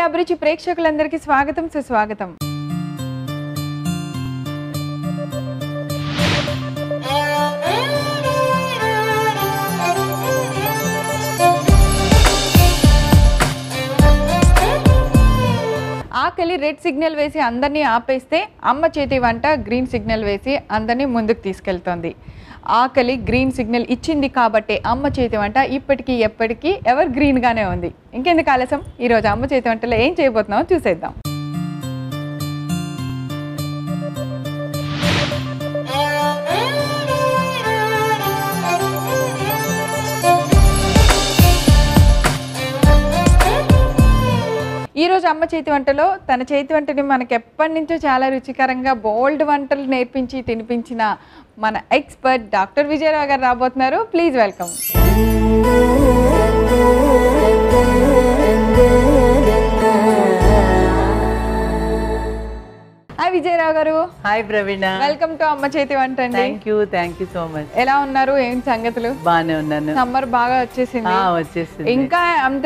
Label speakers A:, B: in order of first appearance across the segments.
A: అభిరుచి ప్రేక్షకులందరికీ స్వాగతం సుస్వాగతం. ఆకలి రెడ్ సిగ్నల్ వేసి అందరినీ ఆపేస్తే అమ్మ చేతి వంట గ్రీన్ సిగ్నల్ వేసి అందరినీ ముందుకు తీసుకెళ్తోంది. ఆకలి గ్రీన్ సిగ్నల్ ఇచ్చింది కాబట్టి అమ్మ చేతి వంట ఇప్పటికీ ఎప్పటికీ ఎవర్ గ్రీన్గానే ఉంది. ఇంకెందుకు ఆలస్యం, ఈరోజు అమ్మ చేతి వంటలో ఏం చేయబోతున్నామో చూసేద్దాం. ఈరోజు అమ్మ చేతి వంటలో తన చేతి వంటని మనకు ఎప్పటి నుంచో చాలా రుచికరంగా బోల్డ్ వంటలు నేర్పించి తినిపించిన మన ఎక్స్పర్ట్ డాక్టర్ విజయరావు గారు రాబోతున్నారు. Please welcome. హాయ్ విజయరావు గారు.
B: Hi Praveena.
A: వెల్కమ్ టు అమ్మ చేతి వంట అండి.
B: Thank you so much.
A: ఎలా ఉన్నారు, ఏం సంగతులు?
B: బానే ఉన్నాను.
A: సమ్మర్ బాగా వచ్చేసింది. ఇంకా అంత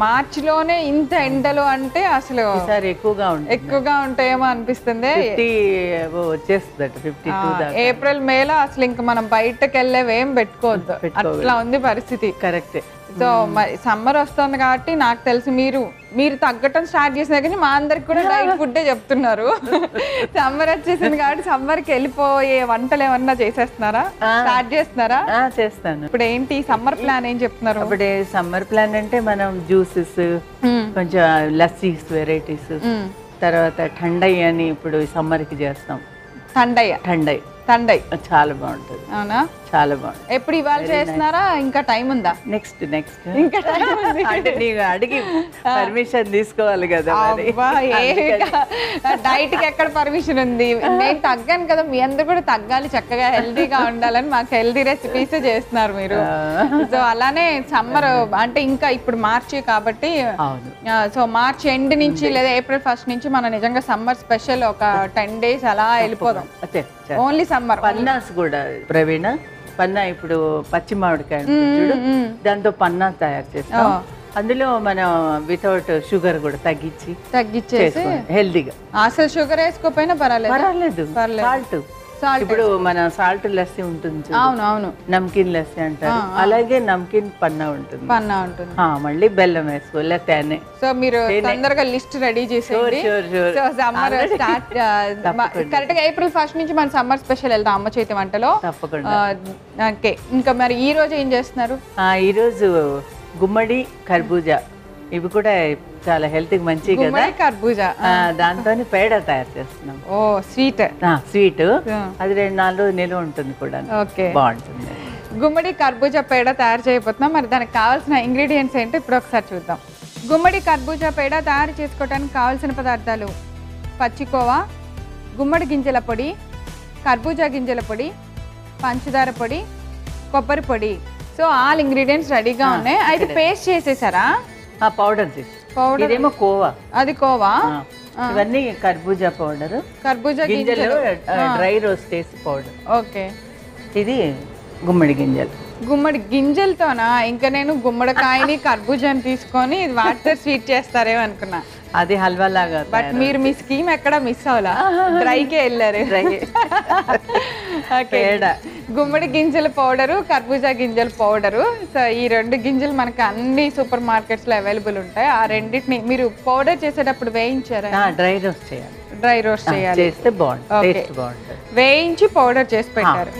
A: మార్చ్ లోనే ఇంత ఎండలు అంటే అసలు ఎక్కువగా ఉంటాయేమో అనిపిస్తుంది. ఏప్రిల్ మేలో అసలు ఇంకా మనం బయటకు వెళ్ళేవేం పెట్టుకోవద్దు, అట్లా ఉంది పరిస్థితి.
B: కరెక్ట్.
A: సో మరి సమ్మర్ వస్తుంది కాబట్టి నాకు తెలిసి మీరు తగ్గటం స్టార్ట్ చేసిన కానీ మా అందరికి కూడా డైట్ ఫుడ్డే చెప్తున్నారు. సమ్మర్ వచ్చేసింది కాబట్టి సమ్మర్ కి వెళ్ళిపోయే వంటలు ఏమన్నా చేసేస్తున్నారా, స్టార్ట్ చేస్తున్నారా?
B: చేస్తాను.
A: ఇప్పుడు ఏంటి సమ్మర్ ప్లాన్ ఏం చెప్తున్నారు?
B: ఇప్పుడు సమ్మర్ ప్లాన్ అంటే మనం జ్యూసెస్, కొంచెం లస్సీస్ వెరైటీస్, తర్వాత ఠండై అని ఇప్పుడు సమ్మర్ కి చేస్తాం. ఠండై చాలా బాగుంటుంది.
A: అవునా?
B: చాలా బాగుంది.
A: ఎప్పుడు ఇవాళ చేస్తున్నారా, ఇంకా టైం ఉందా?
B: నెక్స్ట్ ఇంకా టైం ఉంది అంటే నీకు అడిగి పర్మిషన్ తీసుకోవాలి కదా.
A: డైట్ కి ఎక్కడ పర్మిషన్ ఉంది? నేను తగ్గాను కదా, మీ అందరు కూడా తగ్గాలి, చక్కగా హెల్తీగా ఉండాలని మాకు హెల్తీ రెసిపీస్ చేస్తున్నారు మీరు. సో అలానే సమ్మర్ అంటే ఇంకా ఇప్పుడు మార్చి కాబట్టి, సో మార్చ్ ఎండ్ నుంచి లేదా ఏప్రిల్ 1 నుంచి మనం నిజంగా సమ్మర్ స్పెషల్ ఒక 10 days అలా వెళ్ళిపోదాం. Only summer.
B: పన్నాస్ కూడా ప్రవీణ, పన్నా ఇప్పుడు పచ్చి మామిడికాయ చూడు, దాంతో పన్నా తయారు చేస్తాం. అందులో మనం వితౌట్ షుగర్ కూడా తగ్గించేసి హెల్దీగా.
A: అసలు షుగర్ వేసుకోపోయినా పర్వాలేదు.
B: సాల్ట్ ఇప్పుడు మన సాల్ట్ లస్సీ ఉంటుంది.
A: అవును.
B: నమ్కిన్ లస్సీ అంటారు, అలాగే నమ్కిన్ పన్నా ఉంటుంది. మళ్ళీ బెల్లం వేసుకో లేకపోతే.
A: సో మీరు తొందరగా లిస్ట్ రెడీ చేసేయండి. సమ్మర్ స్టార్ట్ కరెక్ట్ గా ఏప్రిల్ 1 నుంచి మన సమ్మర్ స్పెషల్ వెళ్తాం అమ్మ చేతి వంటలో.
B: తప్పకుండా.
A: ఓకే, ఇంకా మరి ఈ రోజు ఏం చేస్తున్నారు?
B: ఈ రోజు గుమ్మడి కర్బూజా, ఇవి కూడా చాలా హెల్త్ కి మంచి కదా.
A: కర్బూజా,
B: దాంతో పేడ తయారు చేస్తున్నాం.
A: ఓ స్వీట్
B: అది 2-4 రోజులు నిల్వ ఉంటుంది కూడా.
A: ఓకే,
B: బాగుంటుంది.
A: గుమ్మడి కర్బూజా పేడ తయారు చేయబోతున్నాం. మరి దానికి కావాల్సిన ఇంగ్రీడియంట్స్ ఏంటో ఇప్పుడు ఒకసారి చూద్దాం. గుమ్మడి కర్బూజా పేడ తయారు చేసుకోవడానికి కావాల్సిన పదార్థాలు: పచ్చికోవా, గుమ్మడి గింజల పొడి, కర్బూజా గింజల పొడి, పంచదార పొడి, కొబ్బరి పొడి. సో ఆల్ ఇంగ్రీడియంట్స్ రెడీగా ఉన్నాయి. అయితే పేస్ట్ చేసేసారా?
B: పౌడర్ ఇదేమో కోవా,
A: అది కోవా.
B: ఇవన్నీ కర్బూజా పౌడర్,
A: కర్బూజా గింజలు
B: డ్రై రోస్ట్ చేసి పౌడర్.
A: ఓకే,
B: ఇది గుమ్మడి గింజలు.
A: గుమ్మడి గింజలతోనా? ఇంకా నేను గుమ్మడికాయని కర్బూజాని తీసుకొని వాటర్ స్వీట్ చేస్తారేమో అనుకున్నా.
B: అది హల్వా లాగా.
A: బట్ మీరు మీ స్కీమ్ ఎక్కడ మిస్ అవ్వలా, డ్రైకే వెళ్ళారు. గుమ్మడి గింజల పౌడరు, కర్బూజా గింజల పౌడరు. సో ఈ 2 గింజలు మనకు అన్ని సూపర్ మార్కెట్స్ లో అవైలబుల్ ఉంటాయి. ఆ రెండింటిని మీరు పౌడర్ చేసేటప్పుడు వేయించారా?
B: డ్రై రోస్ట్ చేయాలి, చేస్తే బాగుంటుంది.
A: వేయించి పౌడర్ చేసి పెట్టారు.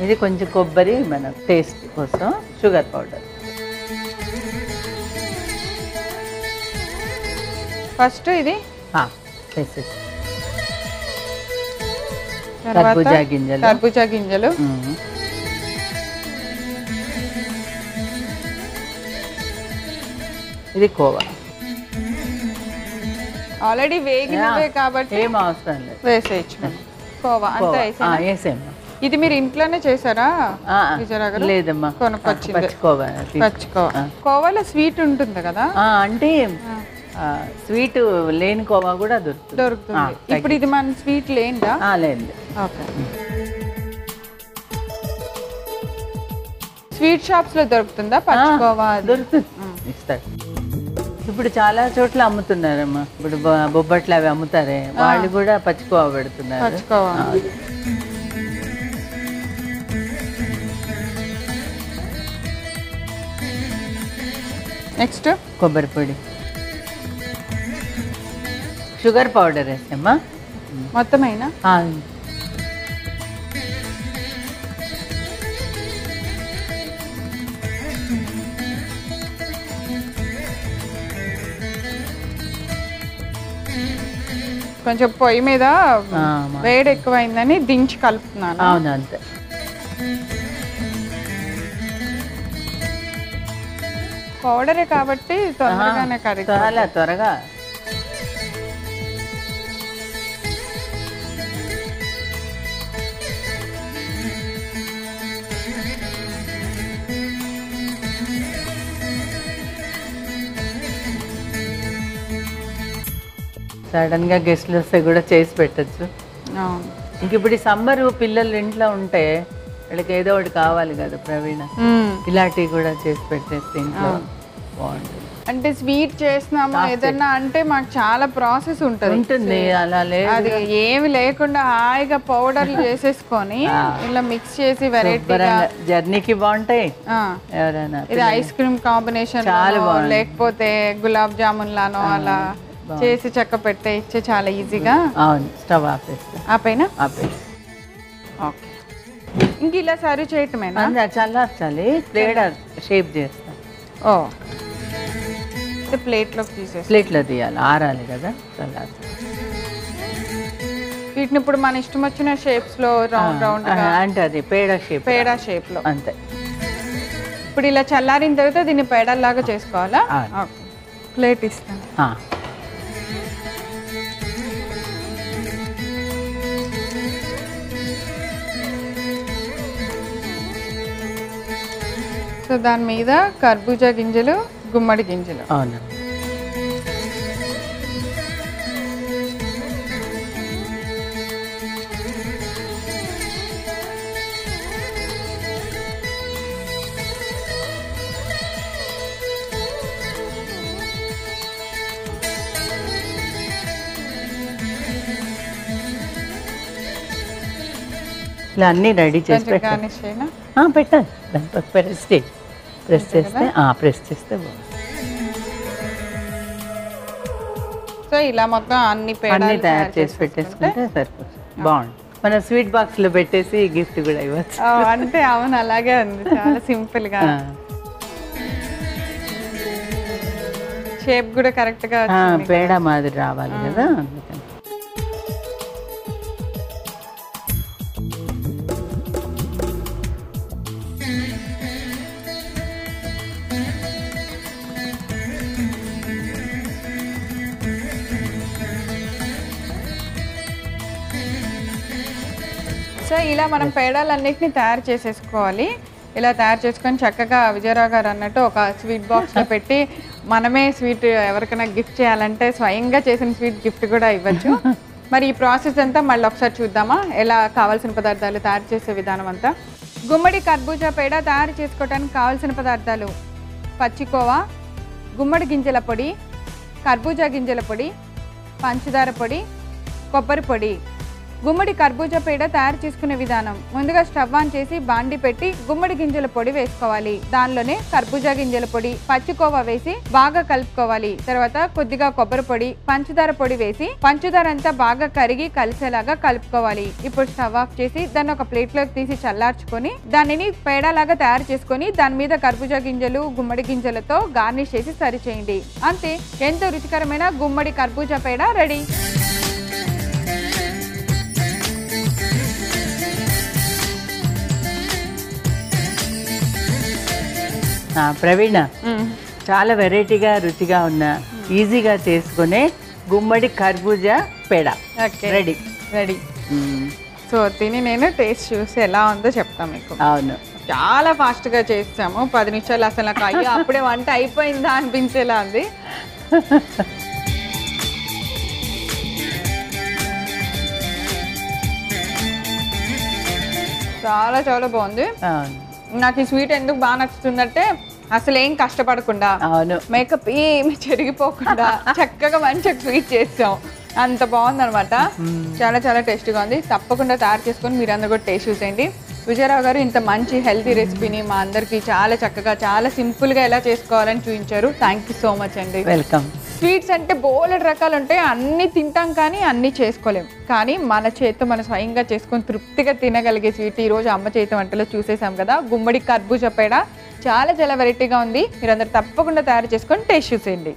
B: ఇది కొంచెం కొబ్బరి, మన టేస్ట్ కోసం షుగర్ పౌడర్.
A: ఫస్ట్ ఇది కర్బూజా గింజలు,
B: ఇది కోవా.
A: ఆల్రెడీ వేగినవే కాబట్టి
B: ఏం అవసరం లేదు,
A: వేసేయచ్చు. కోవా అంతా
B: వేసేమ్మా.
A: ఇది మీరు ఇంట్లోనే చేసారా?
B: లేదమ్మా,
A: కొనుక్కొచ్చింది. కోవాలో స్వీట్ ఉంటుంది కదా,
B: అంటే స్వీట్ లేని కోవా కూడా
A: దొరుకుతుంది. ఇప్పుడు ఇది మన స్వీట్ లేనిదా?
B: లేదు.
A: ఓకే, స్వీట్ షాప్స్ లో దొరుకుతుందా పచ్చి కోవా?
B: దొరుకుతుంది, ఇస్తారు. ఇప్పుడు చాలా చోట్ల అమ్ముతున్నారమ్మా. ఇప్పుడు బొబ్బట్లు అవి అమ్ముతారే, వాళ్ళు కూడా పచ్చికోవ పెడుతున్నారు.
A: నెక్స్ట్
B: కొబ్బరి పొడి, షుగర్ పౌడర్ వేసామా
A: మొత్తమైనా. కొంచెం పొయ్యి మీద వేడి ఎక్కువైందని దించి కలుపుతున్నాను.
B: అవును, అంతే.
A: పౌడరే కాబట్టి తొందరగానే కరిగి
B: చాలా త్వరగా. సడన్ గా గెస్ట్లు వస్తే కూడా చేసి పెట్టచ్చు. ఇంక ఇప్పుడు ఈ సమ్మర్ పిల్లలు ఇంట్లో ఉంటే వాళ్ళకి ఏదో ఒకటి కావాలి కదా ప్రవీణ, ఇలాంటివి కూడా చేసి పెట్టేస్తే ఇంట్లో బాగుంటుంది.
A: అంటే స్వీట్ చేస్తున్నాము ఏదన్నా అంటే మాకు చాలా ప్రాసెస్ ఉంటుంది.
B: అలా లేదు,
A: అది ఏమి లేకుండా హాయిగా పౌడర్లు చేసేసుకొని ఇలా మిక్స్ చేసి వెరైటీగా
B: జర్నీకి బాగుంటాయి. ఎవరైనా
A: ఇది ఐస్ క్రీమ్ కాంబినేషన్ లేకపోతే గులాబ్ జామున్ లానో అలా చేసి చెక్క పెట్టే ఇచ్చే చాలా ఈజీగా.
B: అవును, స్టవ్ ఆపేస్తా.
A: ఆపైనా
B: ఆపేసి
A: ఓకే. ఇంక ఇలా సర్వ్ చేయటమేనా?
B: చల్లార్చాలి, ప్లేట్ షేప్ చేస్తా.
A: ఓ, ప్లేట్లోకి తీసేసి
B: ప్లేట్లో తీయాలి, ఆరాలి కదా, చల్లార్చాలి.
A: వీటిని ఇప్పుడు మన ఇష్టం వచ్చిన షేప్స్ లో రౌండ్ రౌండ్
B: అంటే అది పేడ
A: షేప్ లో
B: అంతే.
A: ఇప్పుడు ఇలా చల్లారిన తర్వాత దీన్ని పేడల్లాగా చేసుకోవాలా? ప్లేట్ ఇస్తాను. సో దాని మీద కర్బూజా గింజలు, గుమ్మడి గింజలు.
B: అవును. ఇలా అన్నీ రెడీ చేసి పెట్టాలి. దాంట్లో ప్రెస్ చేస్తే బాగుంది.
A: సో ఇలా మొత్తం అన్ని
B: తయారు చేసి పెట్టేసుకుంటే సరిపోతుంది, బాగుంది. మనం స్వీట్ బాక్స్ లో పెట్టేసి గిఫ్ట్ కూడా ఇవ్వచ్చు.
A: అంటే అవును, అలాగే ఉంది, చాలా సింపుల్ గా. షేప్ కూడా కరెక్ట్ గా
B: పేడ మాదిరి రావాలి కదా, అందుకని.
A: సో ఇలా మనం పేడాలన్నిటిని తయారు చేసేసుకోవాలి. ఇలా తయారు చేసుకొని చక్కగా విజయరావు గారు అన్నట్టు ఒక స్వీట్ బాక్స్లో పెట్టి మనమే స్వీట్ ఎవరికైనా గిఫ్ట్ చేయాలంటే స్వయంగా చేసిన స్వీట్ గిఫ్ట్ కూడా ఇవ్వచ్చు. మరి ఈ ప్రాసెస్ అంతా మళ్ళీ ఒకసారి చూద్దామా, ఎలా కావాల్సిన పదార్థాలు తయారు చేసే విధానం అంతా. గుమ్మడి కర్బూజా పేడ తయారు చేసుకోవడానికి కావాల్సిన పదార్థాలు: పచ్చికోవా, గుమ్మడి గింజల పొడి, కర్బూజా గింజల పొడి, పంచదార పొడి, కొబ్బరి పొడి. గుమ్మడి కర్బూజా పేడ తయారు చేసుకునే విధానం: ముందుగా స్టవ్ ఆన్ చేసి బాండి పెట్టి గుమ్మడి గింజల పొడి వేసుకోవాలి. దానిలోనే కర్బూజా గింజల పొడి, పచ్చికోవా వేసి బాగా కలుపుకోవాలి. తర్వాత కొద్దిగా కొబ్బరి పొడి, పంచదార పొడి వేసి పంచదార అంతా బాగా కరిగి కలిసేలాగా కలుపుకోవాలి. ఇప్పుడు స్టవ్ ఆఫ్ చేసి దాన్ని ఒక ప్లేట్లోకి తీసి చల్లార్చుకొని దానిని పేడలాగా తయారు చేసుకొని దాని మీద కర్బూజా గింజలు, గుమ్మడి గింజలతో గార్నిష్ చేసి సర్వ్ చేయండి. అంతే, ఎంతో రుచికరమైన గుమ్మడి కర్బూజా పేడ రెడీ.
B: ప్రవీణ, చాలా వెరైటీగా రుచిగా ఉన్న ఈజీగా చేసుకునే గుమ్మడి కర్బూజా పేడ రెడీ.
A: సో తిని నేను టేస్ట్ చూసి ఎలా ఉందో చెప్తాను మీకు.
B: అవును,
A: చాలా ఫాస్ట్గా చేస్తాము, 10 నిమిషాలు. అసలు నాకు అయ్యో అప్పుడే వంట అయిపోయిందా అనిపించేలా ఉంది. చాలా చాలా బాగుంది. నాకు ఈ స్వీట్ ఎందుకు బాగా నచ్చుతుందంటే అసలు ఏం కష్టపడకుండా
B: అవును.
A: మేకప్ ఏమి చెరిగిపోకుండా చక్కగా మంచిగా స్వీట్ చేసాం. అంత బాగుందనమాట. చాలా చాలా టేస్టీగా ఉంది. తప్పకుండా తయారు చేసుకొని మీరు అందరూ కూడా టేస్ట్ చూసేయండి. విజయరావు గారు ఇంత మంచి హెల్తీ రెసిపీని మా అందరికి చాలా చక్కగా చాలా సింపుల్గా ఎలా చేసుకోవాలని చూపించారు. థ్యాంక్ యూ సో మచ్ అండి.
B: వెల్కమ్.
A: స్వీట్స్ అంటే బోలెడు రకాలు ఉంటాయి, అన్నీ తింటాం కానీ అన్నీ చేసుకోలేం. కానీ మన చేతితో మనం స్వయంగా చేసుకొని తృప్తిగా తినగలిగే స్వీట్ ఈరోజు అమ్మ చేతి వంటలో చూసేసాం కదా. గుమ్మడి కర్బూజా పేడ చాలా చాలా వెరైటీగా ఉంది. మీరందరూ తప్పకుండా తయారు చేసుకొని టేస్ట్ చూసేయండి.